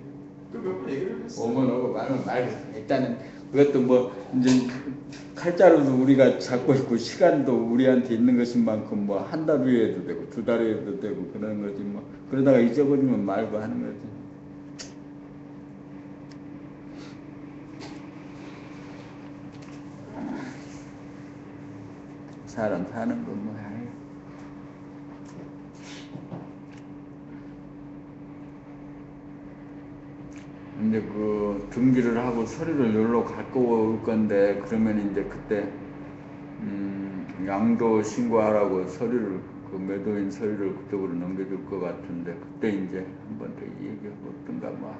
그 몇 번 얘기를 했어요. 오면 오고 말면 말고 일단은 그것도 뭐 이제 칼자루도 우리가 잡고 있고 시간도 우리한테 있는 것인 만큼 뭐 한 달 후에 해도 되고 2달 후에 해도 되고 그러는 거지 뭐 그러다가 잊어버리면 말고 하는 거지. 사람 사는 건 뭐 이제 그 등기를 하고 서류를 여기로 갖고 올 건데 그러면 이제 그때 양도 신고하라고 서류를 그 매도인 서류를 그쪽으로 넘겨줄 것 같은데 그때 이제 한 번 더 얘기하고 어떤가 뭐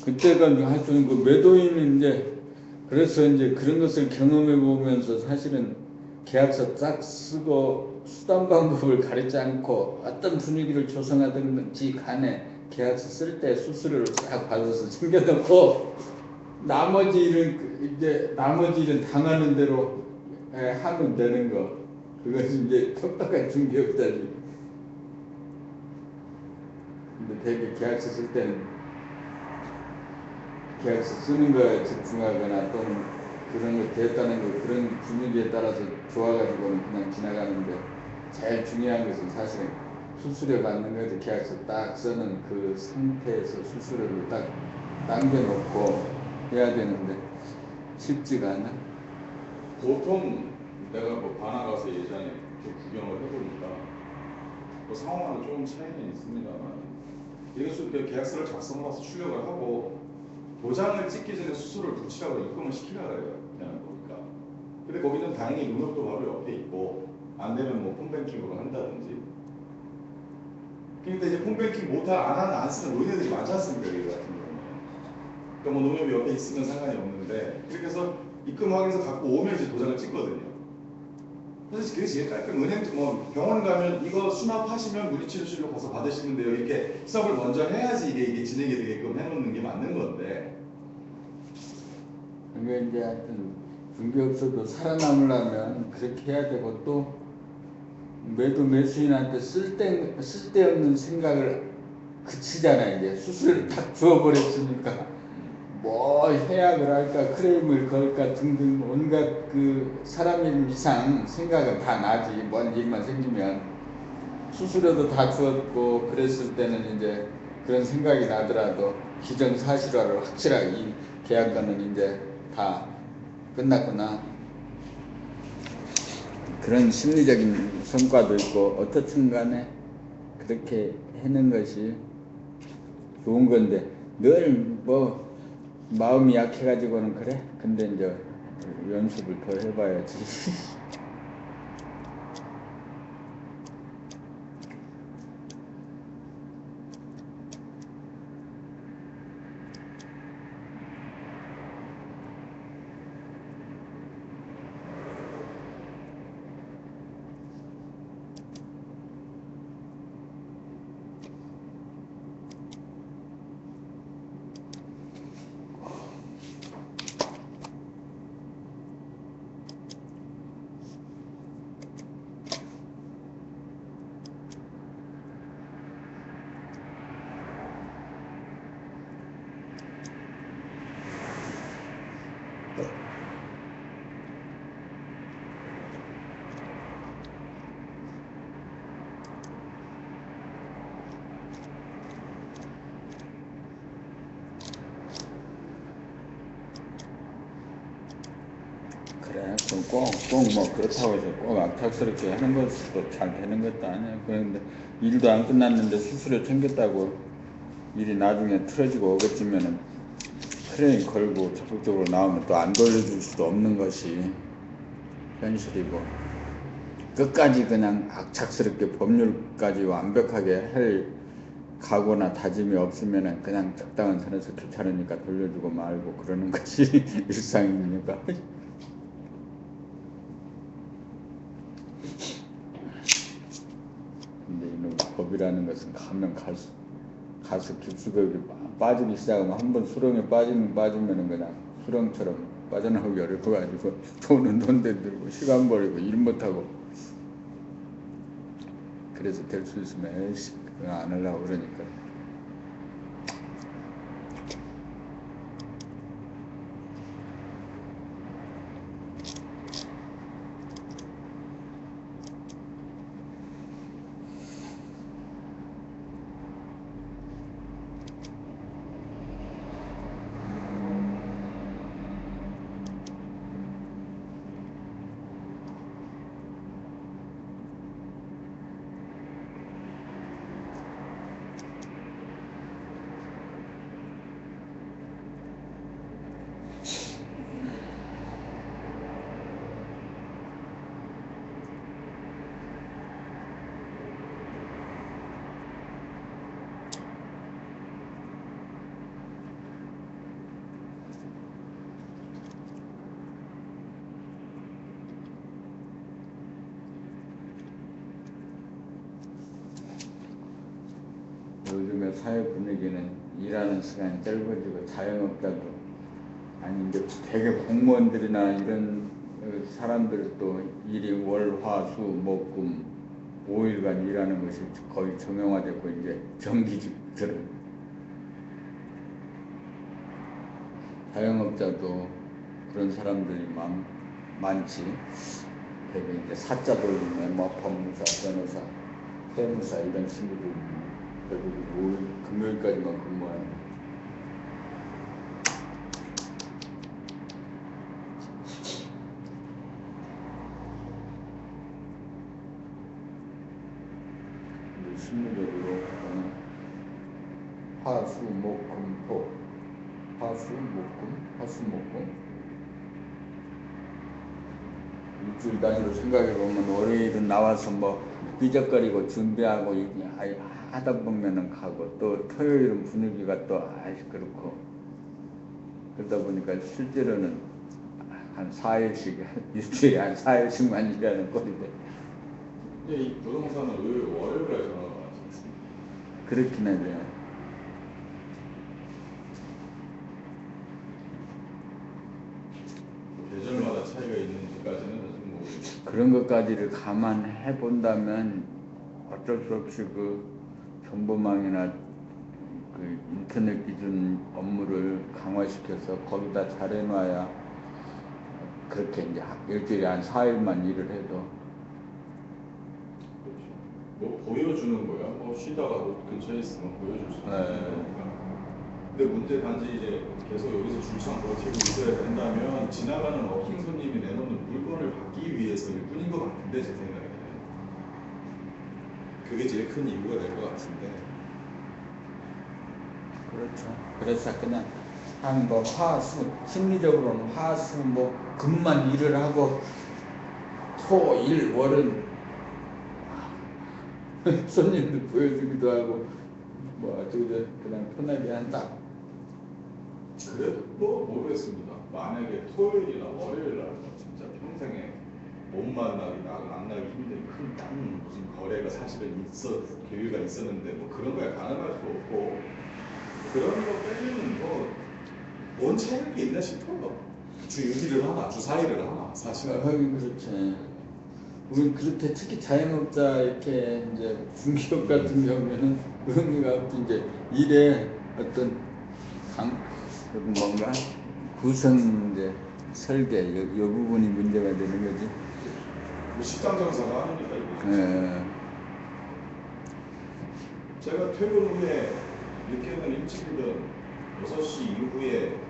그때가 하여튼 그 매도인은 이제 그래서 이제 그런 것을 경험해 보면서 사실은 계약서 딱 쓰고 수단 방법을 가리지 않고 어떤 분위기를 조성하든지 간에 계약서 쓸 때 수수료를 딱 받아서 챙겨놓고 나머지 일은 당하는 대로 하면 되는 거. 그것이 이제 똑똑한 중개업자지. 근데 되게 계약서 쓸 때는 계약서 쓰는 거에 집중하거나 또는 그런 거 됐다는 거 그런 분위기에 따라서 좋아가지고는 그냥 지나가는데 제일 중요한 것은 사실은 수수료 받는 거에서 계약서 딱 쓰는 그 상태에서 수수료를 딱 당겨놓고 해야 되는데 쉽지가 않아. 보통 내가 뭐 바나 가서 예전에 좀 구경을 해보니까 뭐 상황마다 조금 차이는 있습니다만 이것도 계약서를 작성을 해서 출력을 하고 도장을 찍기 전에 수수료를 붙이라고 입금을 시키라고 해요. 그냥 보니까. 근데 거기는 다행히 눈썹도 바로 옆에 있고 안 되면 뭐 폰뱅킹으로 한다든지. 근데 이제 폰뱅킹 안 쓰는 노인들이 많지 않습니까? 여기 같은 경우는. 그러니까 뭐 농협이 옆에 있으면 상관이 없는데 그렇게 해서 입금 확인서 갖고 오면 이제 도장을 찍거든요. 사실 그게 제일 깔끔. 은행 뭐 병원 가면 이거 수납하시면 물리치료실로 가서 받으시면 돼요. 이렇게 수업을 먼저 해야지 이게 진행이 되게끔 해놓는 게 맞는 건데. 그게 이제 하여튼 중개업소도 살아남으려면 그렇게 해야 되고 또 매수인한테 쓸데없는 생각을 그치잖아. 이제 수수료를 딱 주어버렸으니까 뭐 해약을 할까 크레임을 걸까 등등 온갖 그 사람 이상 생각은 다 나지. 뭔 일만 생기면 수수료도 다 주었고 그랬을 때는 이제 그런 생각이 나더라도 기정사실화를 확실하게 이 계약과는 이제 다 끝났구나. 그런 심리적인 성과도 있고 어떻든 간에 그렇게 하는 것이 좋은 건데 늘 뭐 마음이 약해가지고는 그래? 근데 이제 연습을 더 해봐야지. 그래, 그럼 꼭 뭐 그렇다고 해서 꼭 악착스럽게 하는 것도 잘 되는 것도 아니야. 그런데 일도 안 끝났는데 수술에 챙겼다고 일이 나중에 틀어지고 어긋지면은 크레인 걸고 적극적으로 나오면 또 안 돌려줄 수도 없는 것이 현실이고, 끝까지 그냥 악착스럽게 법률까지 완벽하게 할 각오나 다짐이 없으면은 그냥 적당한 선에서 귀찮으니까 돌려주고 말고 그러는 것이 일상이니까. 근데 이놈 법이라는 것은 가면 가서 깊숙이 빠지기 시작하면 한번 수렁에 빠지면은 그냥 수렁처럼 빠져나오기 어려워가지고 돈은 돈대 들고 시간 버리고 일 못하고, 그래서 될 수 있으면 에이씨 그냥 안 하려고 그러니까. 요즘의 사회 분위기는 일하는 시간이 짧아지고 자영업자도 아니 이제 대개 공무원들이나 이런 사람들도 일이 월, 화, 수, 목, 금 5일간 일하는 것이 거의 정형화되고 이제 정규직들은, 자영업자도 그런 사람들이 많지. 대개 이제 사자 돌리네, 뭐 법무사, 변호사, 세무사 이런 친구들 결국 5일 금요일까지만 근무하는. 심리적으로 화수 목금토, 화수 목금 일주일 단위로 생각해 보면 월요일은 나와서 뭐 삐적거리고 준비하고 하다 보면은 가고, 또 토요일은 분위기가 또 그렇고, 그러다 보니까 실제로는 한 4일씩 일주일에 한 4일씩만 일하는 꼴인데. 근데 이 부동산은 월요일에 전화가 많지 않습니까? 그렇긴 하죠. 계절마다 차이가 있는지까지는 아직 모르겠어요. 그런 것까지를 감안해 본다면 어쩔 수 없이 그 정보망이나 그 인터넷 기준 업무를 강화시켜서 거기다 잘 해놔야, 그렇게 이제 일주일에 한 4일만 일을 해도. 그렇죠. 뭐 보여주는 거야. 뭐 쉬다가 뭐 근처에 있으면 보여줄 수 있는 네. 거니까. 근데 문제 단지 이제 계속 여기서 줄창 버티고 있어야 된다면 지나가는 워킹 손님이 내놓는 물건을 받기 위해서일 뿐인 것 같은데 제 생각에는 그게 제일 큰 이유가 될 것 같은데. 그렇죠. 그래서 그냥 한 뭐 화수 심리적으로는 화수 뭐 금만 일을 하고 토, 일, 월은 손님들 보여주기도 하고 뭐 아주 그냥 편하게 한다. 그래도 뭐 모르겠습니다. 만약에 토요일이나 월요일날 진짜 평생에 못 만나기 만나기 힘든 큰 무슨 거래가 사실은 계획가 있었는데 뭐 그런 거야 가능할 수 없고 그런 거 빼면은 뭔 차이가 있나 싶어요. 주 6일을 하나 주 4일을 하나 사실은. 하긴 그렇지. 우리 그렇게 특히 자영업자 이렇게 이제 중기업 같은 경우에는 의미가 없지. 이제 일에 어떤 뭔가 구성 이제 설계 이 부분이 문제가 되는 거지. 뭐 식당 장사가 아니니까 이게. 예. 제가 퇴근 후에 늦게든 일찍이든 6시 이후에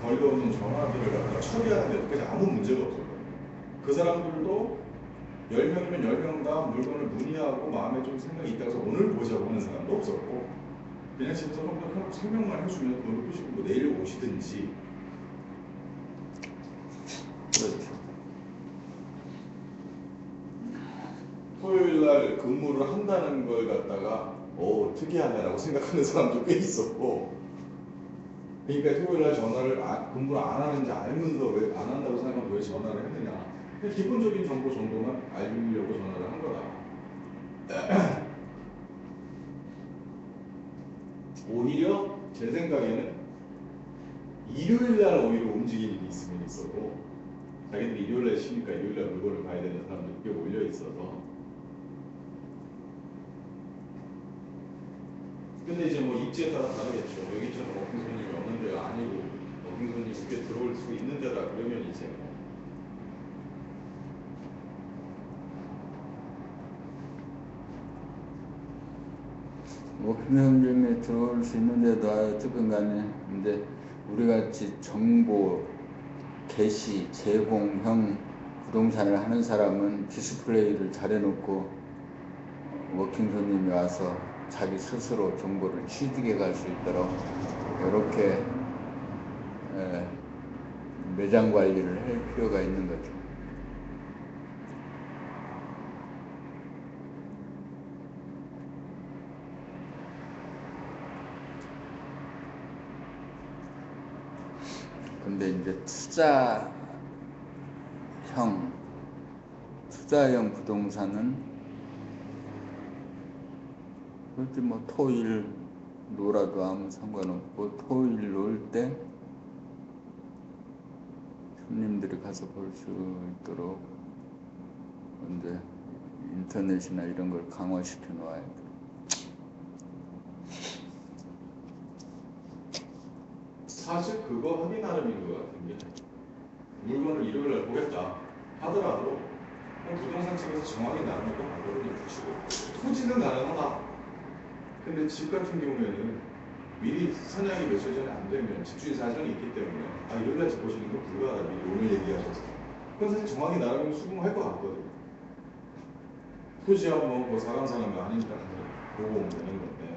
거리가 없는 전화들을 갖다가 처리하는 데까지 아무 문제가 없어요. 그 사람들도 10명이면 10명 다 물건을 문의하고 마음에 좀 생각이 있다고 해서 오늘 보자고 하는 사람도 없었고 그냥 집에서 설명만 해주면 그걸 푸시고 뭐 내일 오시든지. 그렇죠. 토요일날 근무를 한다는 걸 갖다가 특이하네라고 생각하는 사람도 꽤 있었고 그러니까 토요일날 전화를 근무를 안 하는지 알면서 왜 안 한다고 생각하면 왜 전화를 했느냐 그냥 기본적인 정보 정도만 알리려고 전화를 한 거다. 오히려 제 생각에는 일요일날 오히려 움직이는 일이 있으면 있어도 자기들이 일요일날 쉬니까 일요일날 물건을 봐야 되는 사람들이 꽤 몰려 있어서 근데 이제 뭐 입지에 따라 다르겠죠. 여기처럼 워킹 손님이 없는 데가 아니고 워킹 손님이 꽤 들어올 수 있는 데다 그러면 이제 워킹 손님이 들어올 수 있는 데도 어쨌든 간에 근데 우리같이 정보 게시, 제공형 부동산을 하는 사람은 디스플레이를 잘 해놓고 워킹 손님이 와서 자기 스스로 정보를 취득해 갈 수 있도록 이렇게 매장 관리를 할 필요가 있는 거죠. 근데 이제 투자형 부동산은 그렇지 뭐 토일 놀아도 아무 상관없고 토일 놀 때 손님들이 가서 볼 수 있도록 이제 인터넷이나 이런 걸 강화시켜 놓아야 돼. 사실 그거 하기 나름인 것 같은 게 물건을 일요일날 보겠다 하더라도 부동산 측에서 정확히 나름의 또 알고리즘을 붙이고 토지는 가능하다. 근데 집 같은 경우에는 미리 선약이 며칠 전에 안 되면 집주인 사정이 있기 때문에 일요일날 집 보시는 거 불가하다 미리 오늘 얘기하셔서 그건 사실 정확히 나름의 수긍할 것 같거든요. 토지하고 뭐 사람 사는 거 아니니까 보고 오면 되는 건데